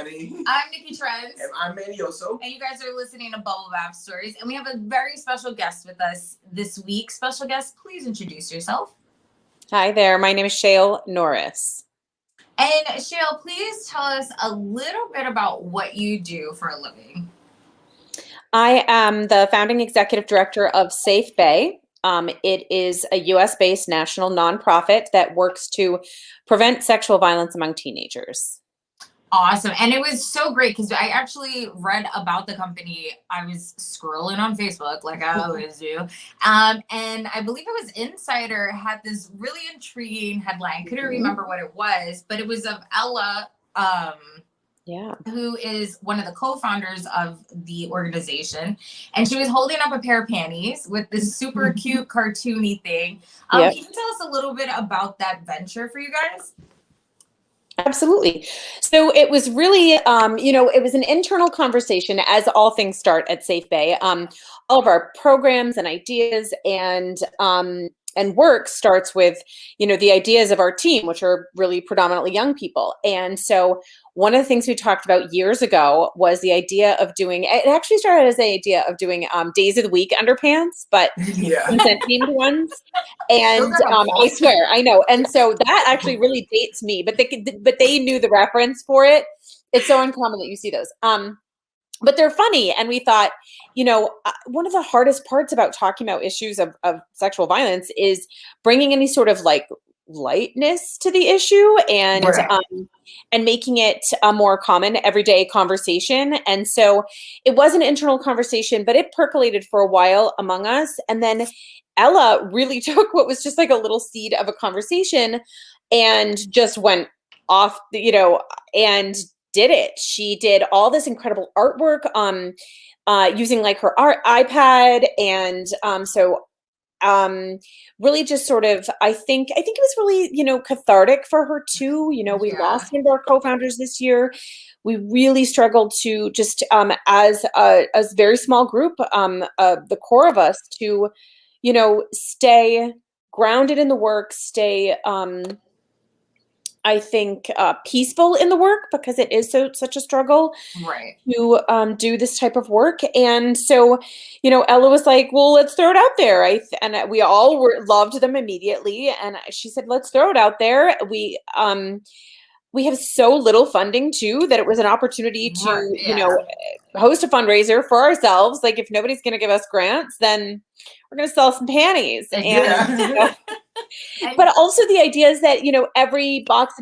everybody. I'm Nicky Trendz. And I'm Manny Oso. And you guys are listening to Bubble Bath Stories. And we have a very special guest with us this week. Special guest, please introduce yourself. Hi there. My name is Shael Norris. And Shael, please tell us a little bit about what you do for a living. I am the founding executive director of SafeBAE. It is a US-based national nonprofit that works to prevent sexual violence among teenagers. Awesome. And it was so great because I actually read about the company. I was scrolling on Facebook like I always do. And I believe it was Insider had this really intriguing headline. Couldn't remember what it was, but it was of Ella, who is one of the co-founders of the organization. And she was holding up a pair of panties with this super cute cartoony thing. Can you tell us a little bit about that venture for you guys? Absolutely. So it was really, it was an internal conversation, as all things start at SafeBAE. All of our programs and ideas and work starts with, the ideas of our team, which are really predominantly young people. And so one of the things we talked about years ago was the idea of doing, it actually started as the idea of doing days of the week underpants, but consent-themed ones. And I swear, I know. And so that actually really dates me, but they knew the reference for it. It's so uncommon that you see those. But they're funny. And we thought, one of the hardest parts about talking about issues of sexual violence is bringing any sort of like lightness to the issue and making it a more common everyday conversation. And so it was an internal conversation, but it percolated for a while among us. And then Ella really took what was just like a little seed of a conversation and just went off, and did it. She did all this incredible artwork using like her iPad. And really just sort of, I think it was really, cathartic for her too. We lost one of our co-founders this year. We really struggled to just, as a very small group, the core of us to, stay grounded in the work, stay, I think, peaceful in the work, because it is such a struggle to do this type of work. And so, Ella was like, well, let's throw it out there. And we all loved them immediately. And she said, let's throw it out there. We have so little funding too, that it was an opportunity to, host a fundraiser for ourselves. Like if nobody's going to give us grants, then we're going to sell some panties. But also the idea is that, every box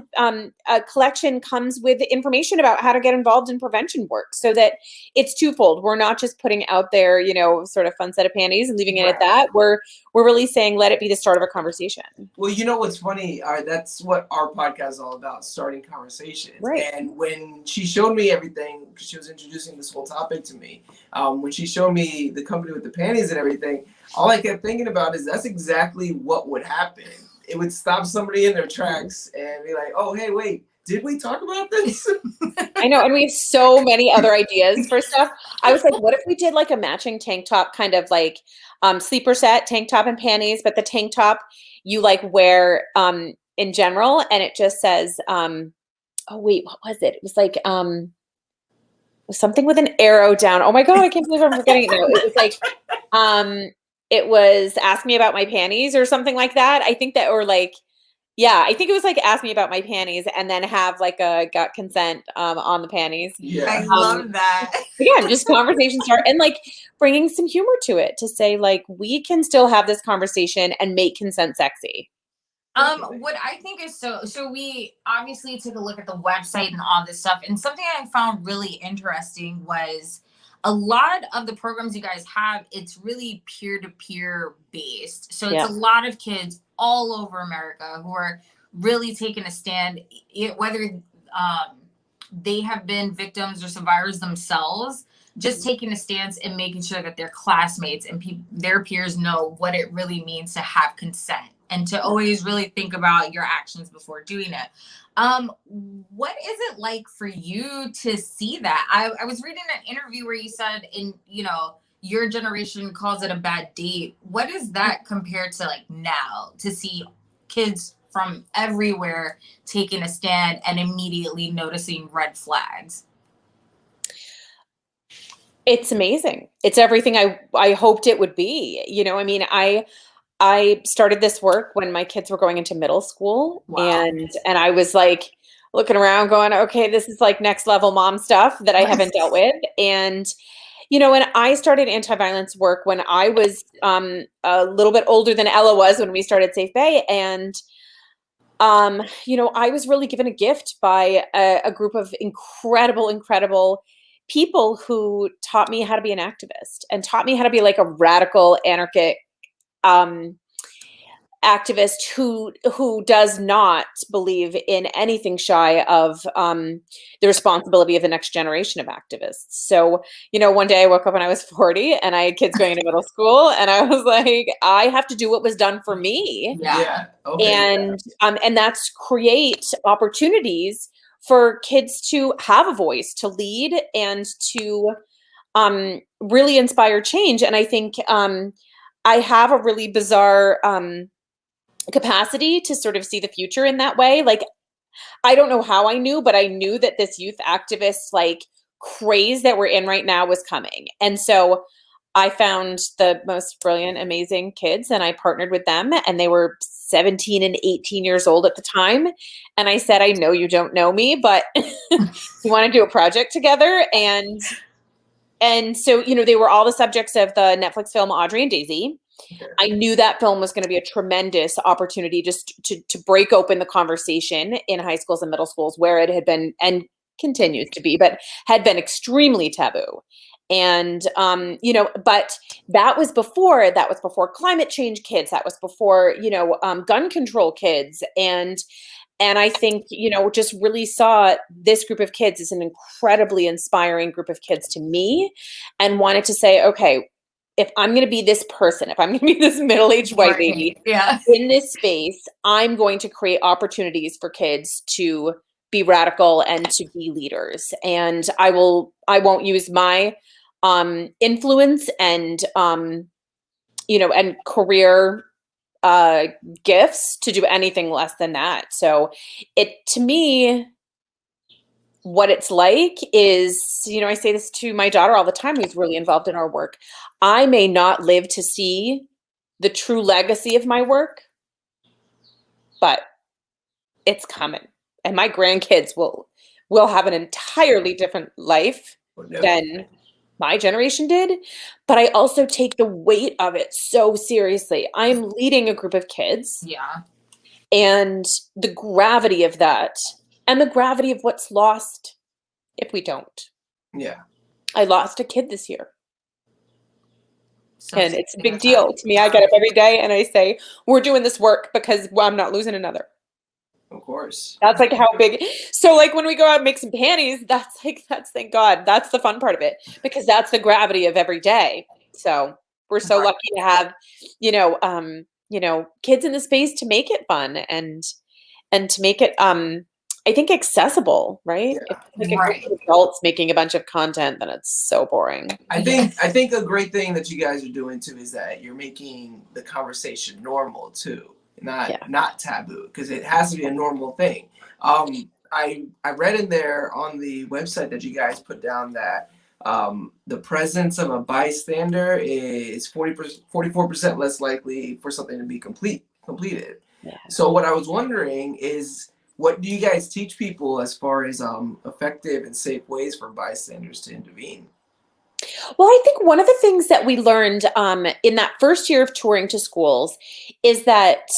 collection comes with information about how to get involved in prevention work, so that it's twofold. We're not just putting out there, sort of fun set of panties and leaving it at that. We're really saying, let it be the start of a conversation. Well, what's funny? That's what our podcast is all about, starting conversations. Right. And when she showed me everything, because she was introducing this whole topic to me, when she showed me the company with the panties and everything, all I kept thinking about is that's exactly what would happen. It would stop somebody in their tracks and be like, oh, hey, wait, did we talk about this? I know. And we have so many other ideas for stuff. I was like, what if we did like a matching tank top, kind of like sleeper set, tank top and panties, but the tank top you like wear in general. And it just says, oh, wait, what was it? It was like something with an arrow down. Oh my God, I can't believe I'm forgetting it now. It was like, it was ask me about my panties or something like that. I think that, or like, I think it was like ask me about my panties and then have like a got consent on the panties. Yeah. I love that. Yeah, just conversation start and like bringing some humor to it to say like, we can still have this conversation and make consent sexy. What I think is so we obviously took a look at the website and all this stuff, and something I found really interesting was a lot of the programs you guys have, it's really peer-to-peer based. So it's a lot of kids all over America who are really taking a stand, whether they have been victims or survivors themselves, just taking a stance and making sure that their classmates and their peers know what it really means to have consent and to always really think about your actions before doing it. What is it like for you to see that? I was reading an interview where you said your generation calls it a bad date. What is that compared to like now, to see kids from everywhere taking a stand and immediately noticing red flags? It's amazing. It's everything I hoped it would be. You know, I mean, I started this work when my kids were going into middle school, Wow. and I was like looking around going, okay, this is like next level mom stuff that I haven't dealt with. And you know, and I started anti-violence work when I was a little bit older than Ella was when we started SafeBAE. And you know, I was really given a gift by a group of incredible people who taught me how to be an activist and taught me how to be like a radical anarchic um, activist who does not believe in anything shy of the responsibility of the next generation of activists. So, you know, one day I woke up when I was 40 and I had kids going into middle school, and I was like, I have to do what was done for me. Yeah. Okay. And that's create opportunities for kids to have a voice, to lead, and to really inspire change. And I think I have a really bizarre capacity to sort of see the future in that way. Like, I don't know how I knew, but I knew that this youth activist like craze that we're in right now was coming. And so I found the most brilliant, amazing kids, and I partnered with them, and they were 17 and 18 years old at the time. And I said, I know you don't know me, but you want to do a project together. And so, you know, they were all the subjects of the Netflix film Audrie and Daisy. Okay. I knew that film was going to be a tremendous opportunity just to break open the conversation in high schools and middle schools where it had been and continues to be, but had been extremely taboo. And you know, but that was before climate change kids. That was before, you know, gun control kids. And I think, you know, just really saw this group of kids as an incredibly inspiring group of kids to me, and wanted to say, okay, if I'm going to be this person, if I'm going to be this middle-aged white lady Yeah. in this space, I'm going to create opportunities for kids to be radical and to be leaders. And I won't use my influence and you know, and career gifts to do anything less than that. So it, to me, what it's like is, you know, I say this to my daughter all the time, who's really involved in our work. I may not live to see the true legacy of my work, but it's coming. And my grandkids will have an entirely different life than my generation did. But I also take the weight of it so seriously. I'm leading a group of kids. Yeah. And the gravity of that, and the gravity of what's lost if we don't. Yeah. I lost a kid this year. So And it's a big deal to me. I get up every day and I say, we're doing this work because I'm not losing another. Of course. That's like how big. So like when we go out and make some panties, that's thank God. That's the fun part of it, because that's the gravity of every day. So we're so lucky to have, you know, kids in the space to make it fun and to make it I think accessible, right? Yeah. If like a group of adults making a bunch of content, then it's so boring. I think a great thing that you guys are doing too is that you're making the conversation normal too, not taboo, because it has to be a normal thing. I read in there on the website that you guys put down that the presence of a bystander is 44% less likely for something to be completed. Yeah. So what I was wondering is, what do you guys teach people as far as effective and safe ways for bystanders to intervene? Well, I think one of the things that we learned in that first year of touring to schools is that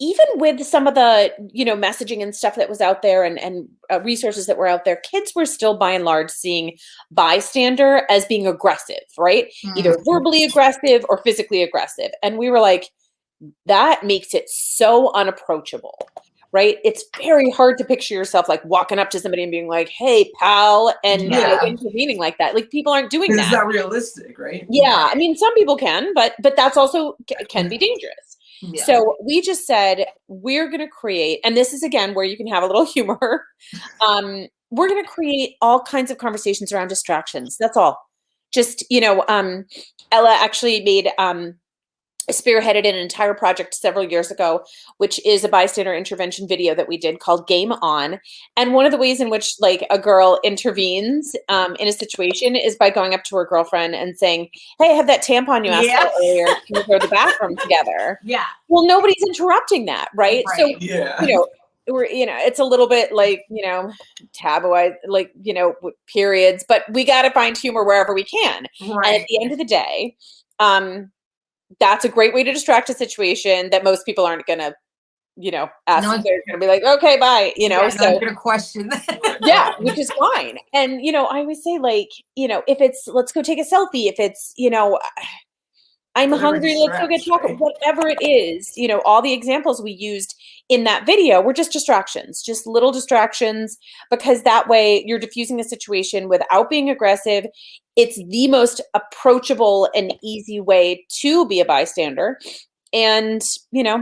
even with some of the, you know, messaging and stuff that was out there and resources that were out there, kids were still by and large seeing bystander as being aggressive, right? Either verbally aggressive or physically aggressive. And we were like, that makes it so unapproachable. Right? It's very hard to picture yourself like walking up to somebody and being like, hey, pal, and you know, intervening like that. Like, people aren't doing that. It's not realistic, right? Yeah. I mean, some people can, but that's also can be dangerous. Yeah. So we just said, we're going to create, and this is again where you can have a little humor. We're going to create all kinds of conversations around distractions. That's all. Just, you know, Ella actually made spearheaded an entire project several years ago, which is a bystander intervention video that we did called Game On. And one of the ways in which like a girl intervenes in a situation is by going up to her girlfriend and saying, hey, I have that tampon you asked about earlier. Can we go to the bathroom together? Yeah. Well, nobody's interrupting that, right? So, Yeah. you know, it's a little bit like, tabloid, like, with periods, but we got to find humor wherever we can. Right. And at the end of the day, that's a great way to distract a situation that most people aren't going to, ask. No, they're going to be like, okay, bye, so so I'm going to question that. yeah, which is fine. And, I always say like, if it's, let's go take a selfie, if it's, I'm Whatever hungry, let's go get distracts, chocolate, whatever it is, all the examples we used in that video were just distractions, just little distractions, because that way you're diffusing the situation without being aggressive. It's the most approachable and easy way to be a bystander. And,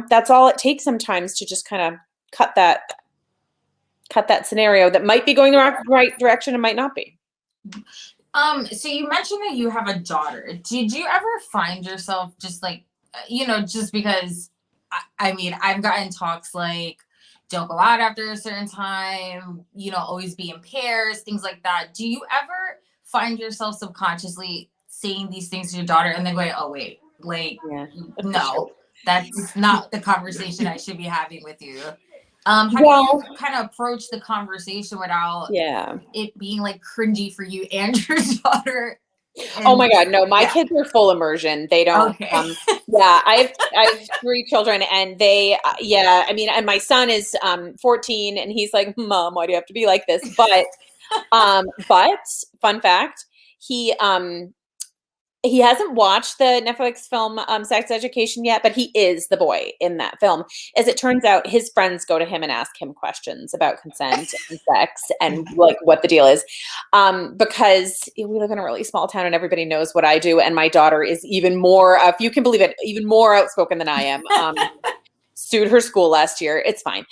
that's all it takes sometimes to just kind of cut that scenario that might be going the right direction and might not be. So you mentioned that you have a daughter. Did you ever find yourself just like, just because, I mean, I've gotten talks like, don't go out after a certain time, always be in pairs, things like that. Do you ever find yourself subconsciously saying these things to your daughter and then going, oh, wait, like, no, that's not the conversation I should be having with you? How do you kind of approach the conversation without it being like cringy for you and your daughter? Oh my God, no, my kids are full immersion. They don't, I have 3 children and they, I mean, and my son is 14 and he's like, Mom, why do you have to be like this? But fun fact, he hasn't watched the Netflix film Sex Education yet, but he is the boy in that film. As it turns out, his friends go to him and ask him questions about consent and sex and like what the deal is. Because we live in a really small town and everybody knows what I do. And my daughter is even more, if you can believe it, even more outspoken than I am. Sued her school last year. It's fine.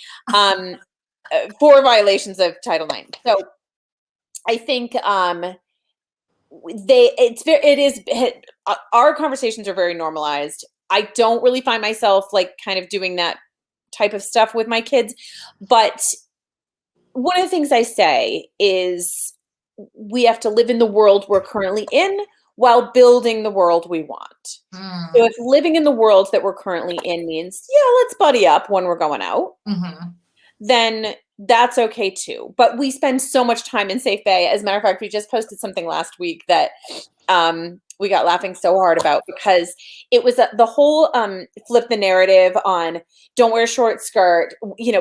For violations of Title IX. So I think our conversations are very normalized. I don't really find myself like kind of doing that type of stuff with my kids. But one of the things I say is we have to live in the world we're currently in while building the world we want. So if living in the world that we're currently in means, let's buddy up when we're going out, then that's okay too. But we spend so much time in SafeBAE. As a matter of fact, we just posted something last week that we got laughing so hard about because it was the whole flip the narrative on don't wear a short skirt,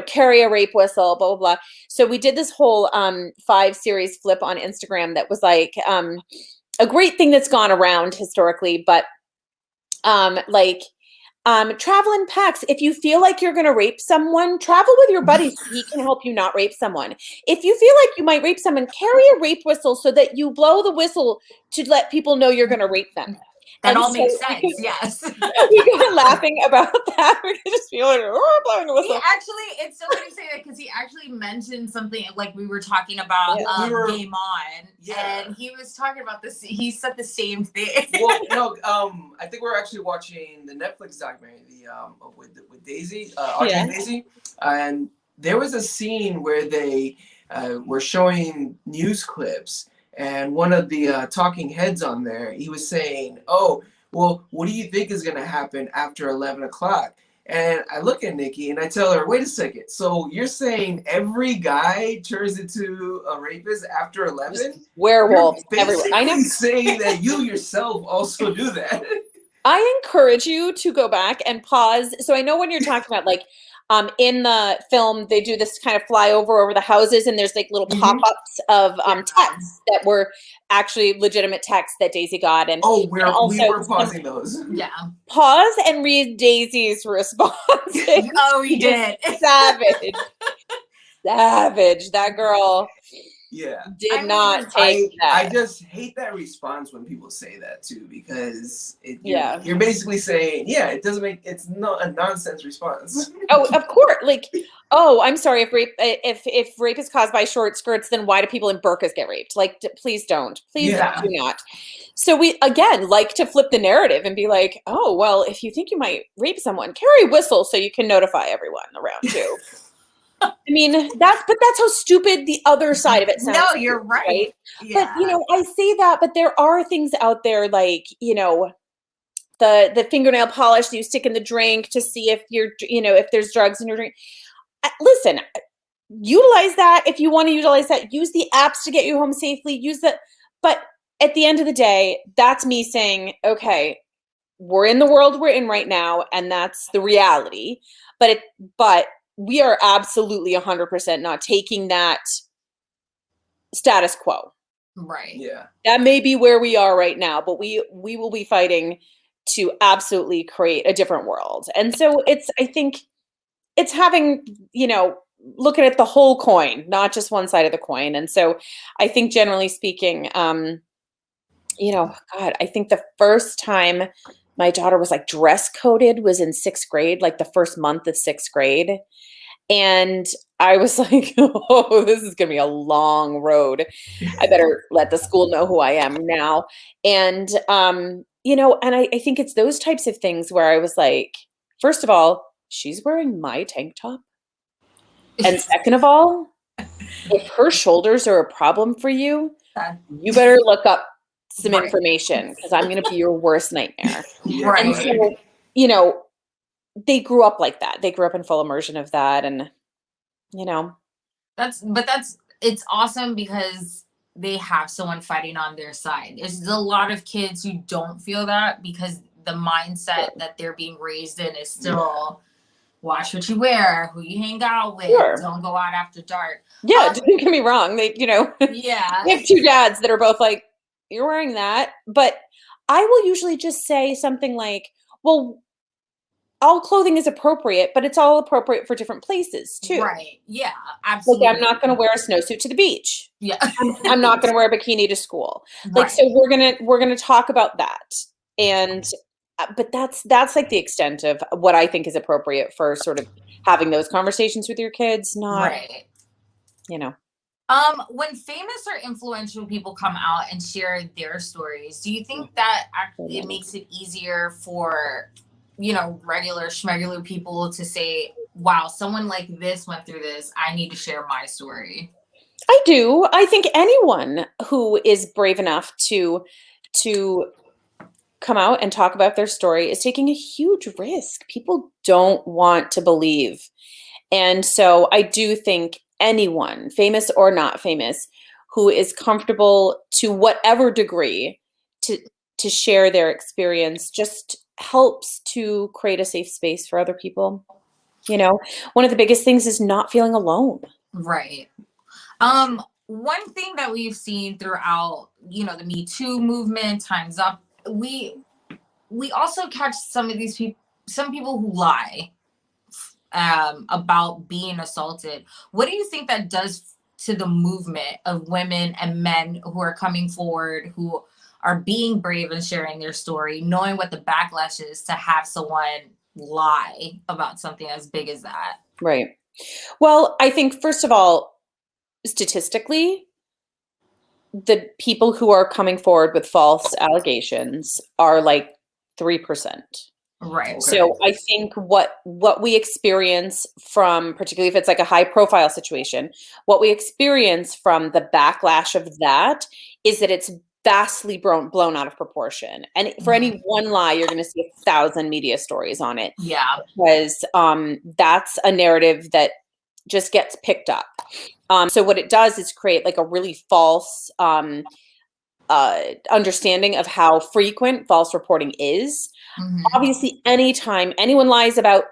carry a rape whistle, blah, blah, blah. So we did this whole 5-series flip on Instagram that was like a great thing that's gone around historically, but travel in packs. If you feel like you're going to rape someone, travel with your buddy so he can help you not rape someone. If you feel like you might rape someone, carry a rape whistle so that you blow the whistle to let people know you're going to rape them. That all makes sense. Yes. We got laughing about that. We could just feel like, blowing the whistle. It's so funny to say that because he actually mentioned something like we were talking about Game On, and he was talking about this. He said the same thing. Well, no, I think we're actually watching the Netflix documentary, with Daisy, Audrie and Daisy, and there was a scene where they were showing news clips. And one of the talking heads on there, he was saying, oh, well, what do you think is going to happen after 11 o'clock? And I look at Nikki and I tell her, wait a second. So you're saying every guy turns into a rapist after 11? Werewolves everywhere. I know. Saying that you yourself also do that. I encourage you to go back and pause. So I know when you're talking about like, in the film, they do this kind of flyover over the houses, and there's like little pop-ups of texts that were actually legitimate texts that Daisy got. And we were pausing those. Yeah. Pause and read Daisy's response. Oh, he did. Savage. Savage. That girl. Yeah. did not take that. I just hate that response when people say that too, because you're basically saying, yeah, it's not a nonsense response. Oh, of course. Like, oh, I'm sorry if rape is caused by short skirts, then why do people in burqas get raped? Like, please don't. Please do not. So we, again, like to flip the narrative and be like, oh, well, if you think you might rape someone, carry a whistle so you can notify everyone around you. I mean, that's how stupid the other side of it sounds. No, you're right. Yeah. But, I say that, but there are things out there like, the fingernail polish that you stick in the drink to see if if there's drugs in your drink. Listen, utilize that if you want to utilize that. Use the apps to get you home safely. But at the end of the day, that's me saying, okay, we're in the world we're in right now, and that's the reality. But we are absolutely 100% not taking that status quo. Right. Yeah. That may be where we are right now, but we will be fighting to absolutely create a different world. And so I think it's having, looking at the whole coin, not just one side of the coin. And so I think generally speaking, God, I think the first time my daughter was like dress coded was in 6th grade, like the first month of 6th grade. And I was like, oh, this is going to be a long road. I better let the school know who I am now. And, and I think it's those types of things where I was like, first of all, she's wearing my tank top. And second of all, if her shoulders are a problem for you, you better look up some information, because I'm going to be your worst nightmare. Right. And so, they grew up like that. They grew up in full immersion of that. And, it's awesome because they have someone fighting on their side. There's a lot of kids who don't feel that because the mindset that they're being raised in is still watch what you wear, who you hang out with, don't go out after dark. Yeah, don't get me wrong. They, they have 2 dads that are both like, you're wearing that. But I will usually just say something like, well, all clothing is appropriate, but it's all appropriate for different places too. Right. Yeah, absolutely. Like, I'm not going to wear a snowsuit to the beach. Yeah. I'm not going to wear a bikini to school. Like, so we're going to talk about that. And, but that's like the extent of what I think is appropriate for sort of having those conversations with your kids, not, when famous or influential people come out and share their stories, do you think that actually it makes it easier for regular schmegular people to say, wow, someone like this went through this, I need to share my story? I do. I think anyone who is brave enough to come out and talk about their story is taking a huge risk. People don't want to believe. And so I do think anyone, famous or not famous, who is comfortable to whatever degree to share their experience just helps to create a safe space for other people. One of the biggest things is not feeling alone. Right. One thing that we've seen throughout, the Me Too movement, Time's Up, we also catch some people who lie about being assaulted. What do you think that does to the movement of women and men who are coming forward, who are being brave and sharing their story, knowing what the backlash is to have someone lie about something as big as that? Right. Well, I think, first of all, statistically, the people who are coming forward with false allegations are like 3%. Right. Okay. So I think what we experience from, particularly if it's like a high profile situation, what we experience from the backlash of that is that it's vastly blown out of proportion. And for any one lie, you're going to see 1,000 media stories on it. Yeah. Because that's a narrative that just gets picked up. So what it does is create like a really false understanding of how frequent false reporting is. Obviously, anytime anyone lies about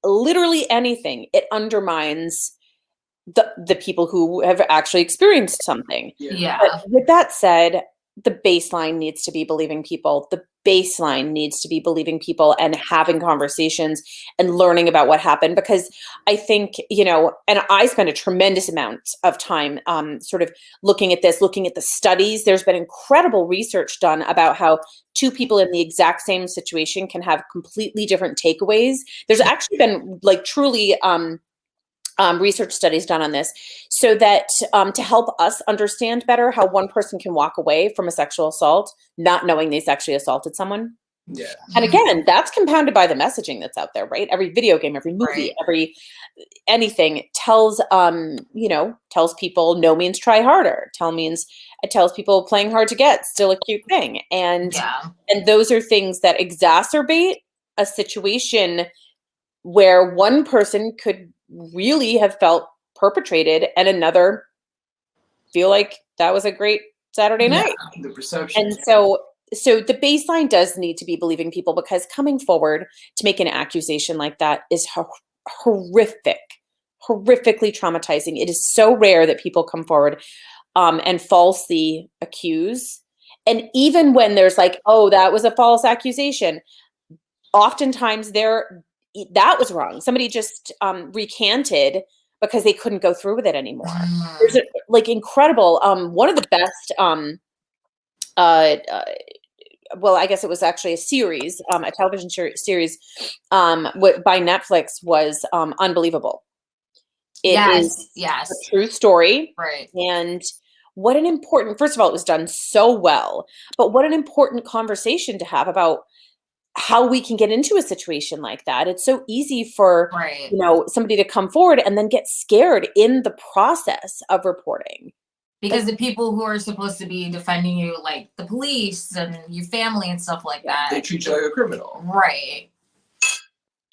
literally anything, it undermines the people who have actually experienced something. Yeah. But with that said, the baseline needs to be believing people. The baseline needs to be believing people and having conversations and learning about what happened. Because I think, you know, and I spend a tremendous amount of time sort of looking at this, looking at the studies. There's been incredible research done about how two people in the exact same situation can have completely different takeaways. There's actually been like truly research studies done on this, so that to help us understand better how one person can walk away from a sexual assault not knowing they sexually assaulted someone. Yeah. And again, that's compounded by the messaging that's out there, right? Every video game, every movie, every anything tells you know, tells people no means try harder. It tells people playing hard to get still a cute thing. And those are things that exacerbate a situation where one person could really have felt perpetrated and another feel like that was a great Saturday night. The perception. And so the baseline does need to be believing people, because coming forward to make an accusation like that is horrifically traumatizing. It is so rare that people come forward and falsely accuse. And even when there's like, oh, that was a false accusation, oftentimes that was wrong. Somebody just recanted because they couldn't go through with it anymore. There's like incredible, one of the best, well, I guess it was actually a series, a television series by Netflix was Unbelievable. It is a true story. Right. And what an important, first of all, it was done so well, but what an important conversation to have about how we can get into a situation like that. It's so easy for you know, somebody to come forward and then get scared in the process of reporting. Because the people who are supposed to be defending you, like the police and your family and stuff like that, they treat you like a criminal. Right.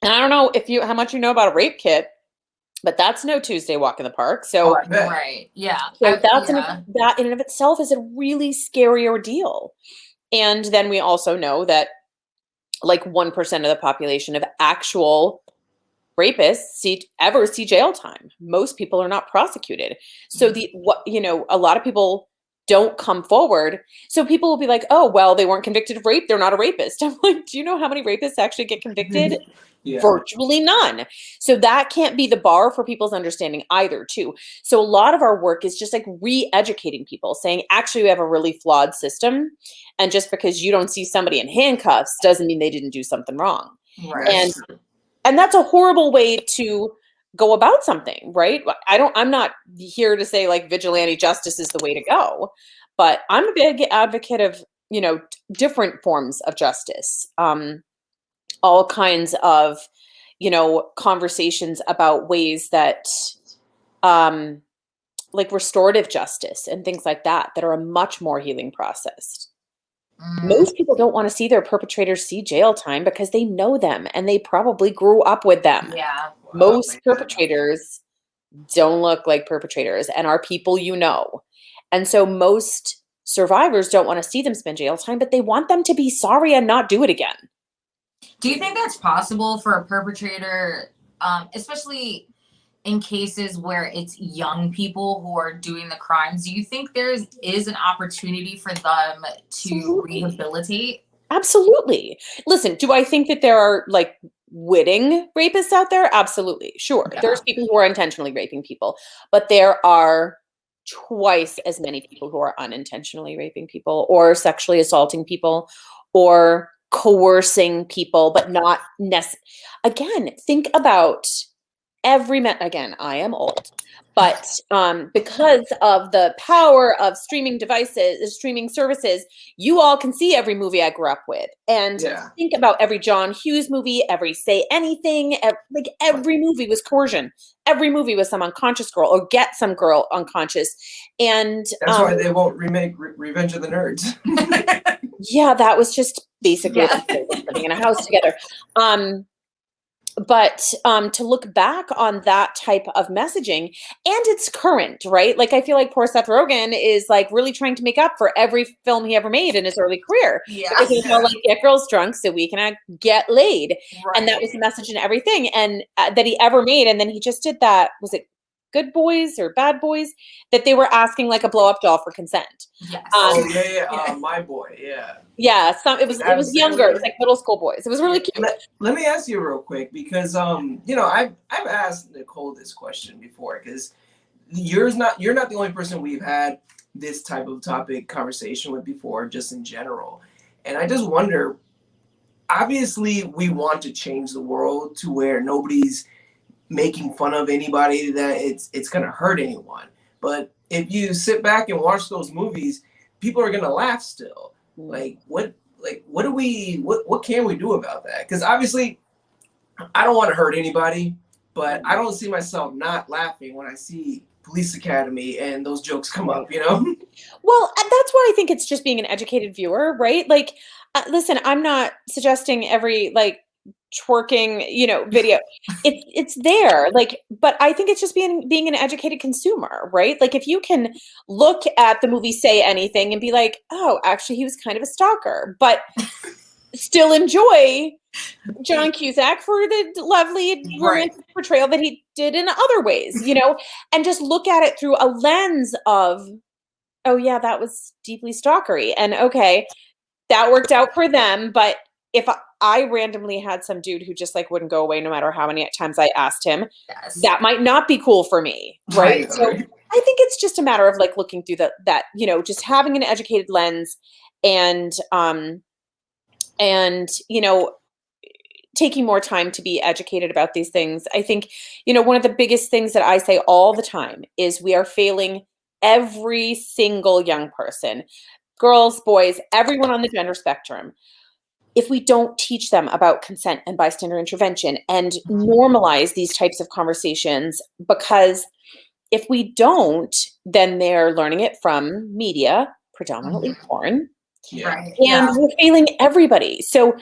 And I don't know how much you know about a rape kit, but that's no Tuesday walk in the park. So right. Yeah. So that in and of itself is a really scary ordeal. And then we also know that like 1% of the population of actual rapists ever see jail time. Most people are not prosecuted. So you know, a lot of people don't come forward. So people will be like, oh, well, they weren't convicted of rape, they're not a rapist. I'm like, do you know how many rapists actually get convicted? Virtually none. So that can't be the bar for people's understanding either, too. So a lot of our work is just like re-educating people, saying, actually, we have a really flawed system. And just because you don't see somebody in handcuffs doesn't mean they didn't do something wrong. Right. And that's a horrible way to go about something, right? I'm not here to say like vigilante justice is the way to go, but I'm a big advocate of, you know, different forms of justice. All kinds of, you know, conversations about ways that, like restorative justice and things like that are a much more healing process. Most people don't want to see their perpetrators see jail time because they know them and they probably grew up with them. Yeah. Most perpetrators don't look like perpetrators and are people you know. And so most survivors don't want to see them spend jail time, but they want them to be sorry and not do it again. Do you think that's possible for a perpetrator, especially in cases where it's young people who are doing the crimes? Do you think there is an opportunity for them to rehabilitate? Absolutely. Listen, do I think that there are like witting rapists out there? Absolutely. Sure. Yeah. There's people who are intentionally raping people, but there are twice as many people who are unintentionally raping people or sexually assaulting people or coercing people, but not necessarily. Again, think about again, I am old, but because of the power of streaming devices, streaming services, you all can see every movie I grew up with. And think about every John Hughes movie, every Say Anything, like every movie was coercion. Every movie was some unconscious girl or get some girl unconscious. And that's why they won't remake Revenge of the Nerds. Yeah, that was just basically living in a house together. But to look back on that type of messaging, and it's current, right? Like I feel like poor Seth Rogen is like really trying to make up for every film he ever made in his early career. Yeah. Because he's all like, get girls drunk so we can get laid. Right. And that was the message in everything and that he ever made. And then he just did that. Was it good boys or bad boys, that they were asking like a blow up doll for consent. Yes. Oh yeah, my boy, yeah. Yeah, it was younger. It was like middle school boys. It was really cute. Let me ask you real quick, because you know, I've asked Nicole this question before, because you're not the only person we've had this type of topic conversation with before, just in general. And I just wonder, obviously we want to change the world to where nobody's making fun of anybody, that it's gonna hurt anyone. But if you sit back and watch those movies, people are gonna laugh still. Like what can we do about that? Because obviously I don't want to hurt anybody, but I don't see myself not laughing when I see Police Academy and those jokes come up, you know? Well, that's why I think it's just being an educated viewer, right? Like, listen, I'm not suggesting every like twerking, you know, video. It's there, like, but I think it's just being an educated consumer, right? Like, if you can look at the movie Say Anything and be like, oh, actually, he was kind of a stalker, but still enjoy John Cusack for the lovely romantic portrayal that he did in other ways, you know, and just look at it through a lens of, oh yeah, that was deeply stalkery, and okay, that worked out for them. But if I randomly had some dude who just like wouldn't go away no matter how many times I asked him, that might not be cool for me, right? So I think it's just a matter of like looking through that, you know, just having an educated lens, and you know, taking more time to be educated about these things. I think, you know, one of the biggest things that I say all the time is we are failing every single young person, girls, boys, everyone on the gender spectrum, if we don't teach them about consent and bystander intervention and normalize these types of conversations. Because if we don't, then they're learning it from media, predominantly porn. And we're failing everybody. So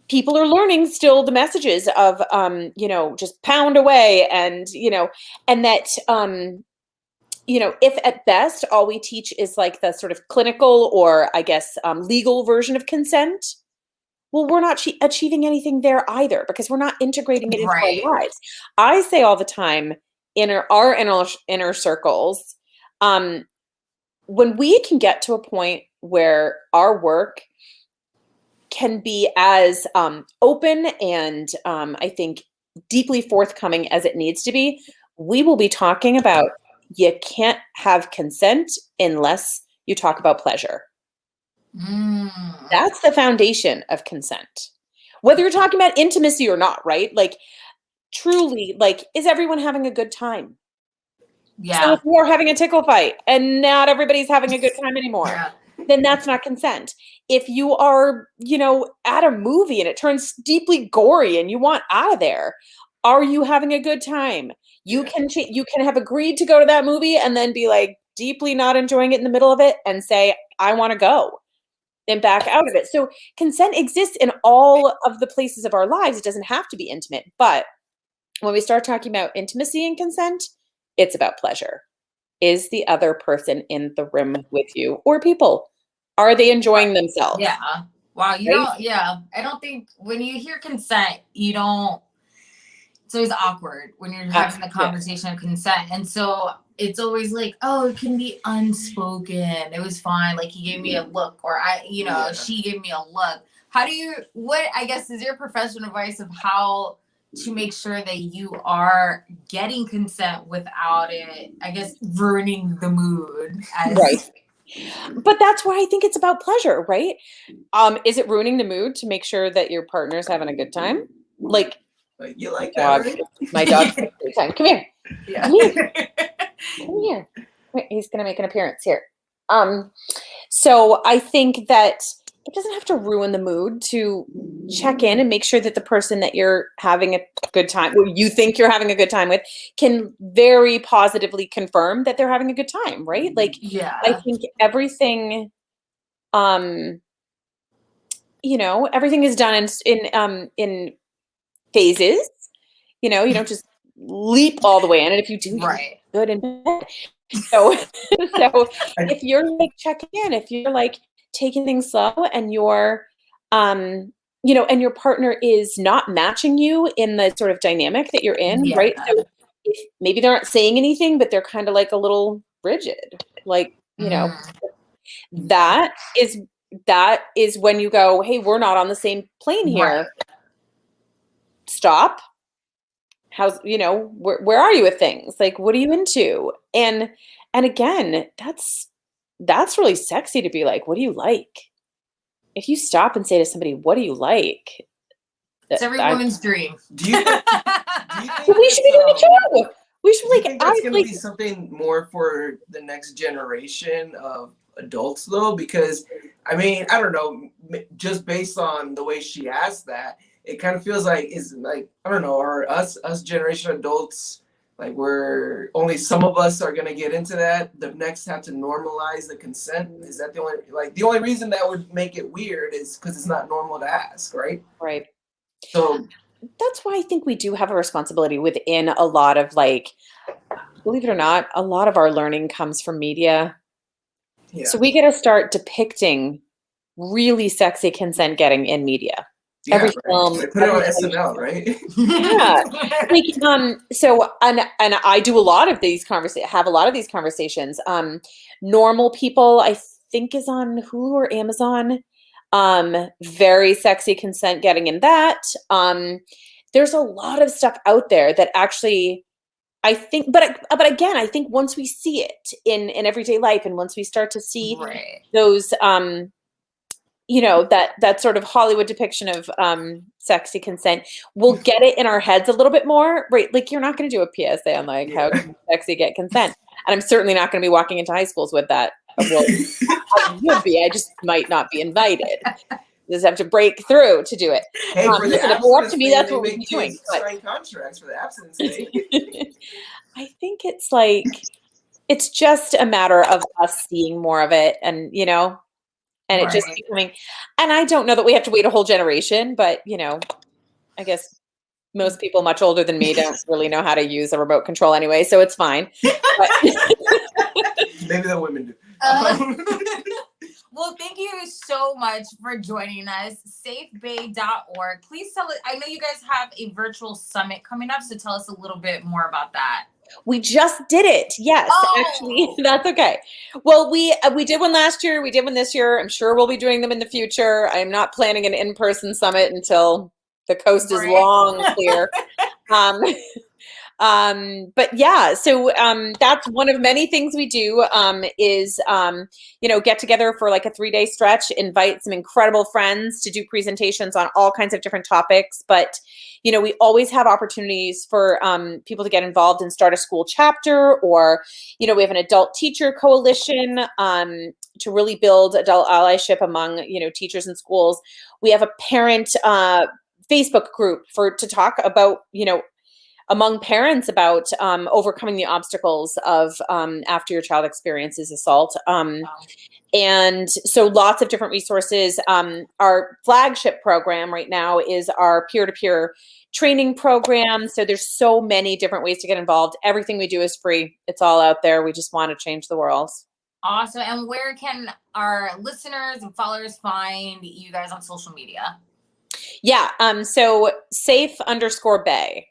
people are learning still the messages of, you know, just pound away, and, you know, and that, you know, if at best all we teach is like the sort of clinical or I guess legal version of consent, well, we're not achieving anything there either, because we're not integrating it into our lives. I say all the time in our inner circles, when we can get to a point where our work can be as open and I think deeply forthcoming as it needs to be, we will be talking about, you can't have consent unless you talk about pleasure. That's the foundation of consent. Whether you're talking about intimacy or not, right? Like, truly, like, is everyone having a good time? So if we're having a tickle fight and not everybody's having a good time anymore, then that's not consent. If you are, you know, at a movie and it turns deeply gory and you want out of there, are you having a good time? You can have agreed to go to that movie and then be like deeply not enjoying it in the middle of it and say, I want to go, and back out of it. So consent exists in all of the places of our lives. It doesn't have to be intimate, but when we start talking about intimacy and consent, it's about pleasure. Is the other person in the room with you, or people? Are they enjoying themselves? Yeah. Wow. You don't, I don't think when you hear consent, you don't, it's always awkward when you're having the conversation of consent. And so it's always like, oh, it can be unspoken. It was fine. Like, he gave me a look, or she gave me a look. How do you, what, I guess, is your professional advice of how to make sure that you are getting consent without it, I guess, ruining the mood? Right. But that's why I think it's about pleasure, right? Is it ruining the mood to make sure that your partner's having a good time? Like you like that, right? My dog's having a good time. Come here. Yeah. Come here. Come here. He's gonna make an appearance here. So I think that it doesn't have to ruin the mood to check in and make sure that the person that you're having a good time, or you think you're having a good time with, can very positively confirm that they're having a good time, right? Like, I think everything, you know, everything is done in phases. You know, you don't just leap all the way in, and if you do, you're good in bed. So if you're like checking in, if you're like taking things slow, and you're, you know, and your partner is not matching you in the sort of dynamic that you're in, right? So maybe they're not saying anything, but they're kind of like a little rigid, like, you know, that is when you go, hey, we're not on the same plane here. Right. Stop. How's, you know, where are you with things? Like, what are you into? And again, that's really sexy to be like, what do you like? If you stop and say to somebody, what do you like? It's every woman's dream. Do you think we should be doing it too. We should, like, think that's going to be something more for the next generation of adults, though? Because, I mean, I don't know, just based on the way she asked that, it kind of feels like, I don't know, are us generation adults, like, we're only some of us are going to get into that? The next have to normalize the consent? Is that the only reason that would make it weird is because it's not normal to ask, right? Right. So that's why I think we do have a responsibility within a lot of, like, believe it or not, a lot of our learning comes from media. Yeah. So we got to start depicting really sexy consent getting in media. Yeah, every right. film. They put it on SNL, right? Yeah. Like, so, and I do a lot of these have a lot of these conversations. Normal People, I think, is on Hulu or Amazon. Very sexy consent getting in that. There's a lot of stuff out there that actually, I think, but again, I think once we see it in everyday life, and once we start to see those, you know, that sort of Hollywood depiction of sexy consent, we'll get it in our heads a little bit more, right? Like, you're not going to do a PSA on, like, how sexy get consent, and I'm certainly not going to be walking into high schools with that. Well, I would be. I just might not be invited. Just have to break through to do it. Hey, for the if it were up to me, that's what we'd be doing. Sign contracts for the abstinence day. I think it's like, it's just a matter of us seeing more of it, and, you know, and it just becoming, and I don't know that we have to wait a whole generation, but, you know, I guess most people much older than me don't really know how to use a remote control anyway, so it's fine. But maybe the women do. Well, thank you so much for joining us. SafeBAE.org. Please tell us, I know you guys have a virtual summit coming up, so tell us a little bit more about that. We just did it. Yes, actually, that's okay. Well, we did one last year. We did one this year. I'm sure we'll be doing them in the future. I'm not planning an in-person summit until the coast is long clear. But yeah, so that's one of many things we do, is you know, get together for like a 3-day stretch, invite some incredible friends to do presentations on all kinds of different topics. But, you know, we always have opportunities for people to get involved and start a school chapter, or, you know, we have an adult teacher coalition to really build adult allyship among, you know, teachers in schools. We have a parent Facebook group to talk about, you know, among parents about overcoming the obstacles of after your child experiences assault. And so lots of different resources. Our flagship program right now is our peer-to-peer training program. So there's so many different ways to get involved. Everything we do is free. It's all out there. We just want to change the world. Awesome. And where can our listeners and followers find you guys on social media? Yeah. So safe_BAE.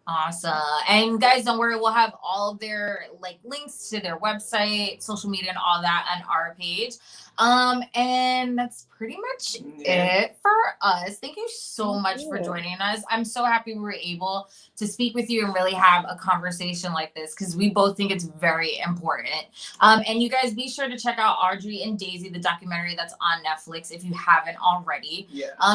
Awesome. And guys, don't worry, we'll have all of their like links to their website, social media, and all that on our page. And that's pretty much it for us. Thank you so much for joining us. I'm so happy we were able to speak with you and really have a conversation like this, because we both think it's very important. And you guys be sure to check out Audrie and Daisy, the documentary that's on Netflix, if you haven't already.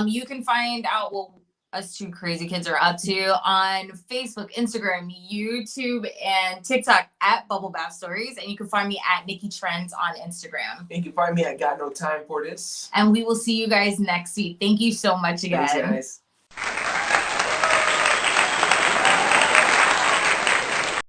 You can find out what us two crazy kids are up to on Facebook, Instagram, YouTube, and TikTok at Bubble Bath Stories. And you can find me at Nicky Trendz on Instagram. And you can find me at Got No Time For This. And we will see you guys next week. Thank you so much again. Thanks, guys.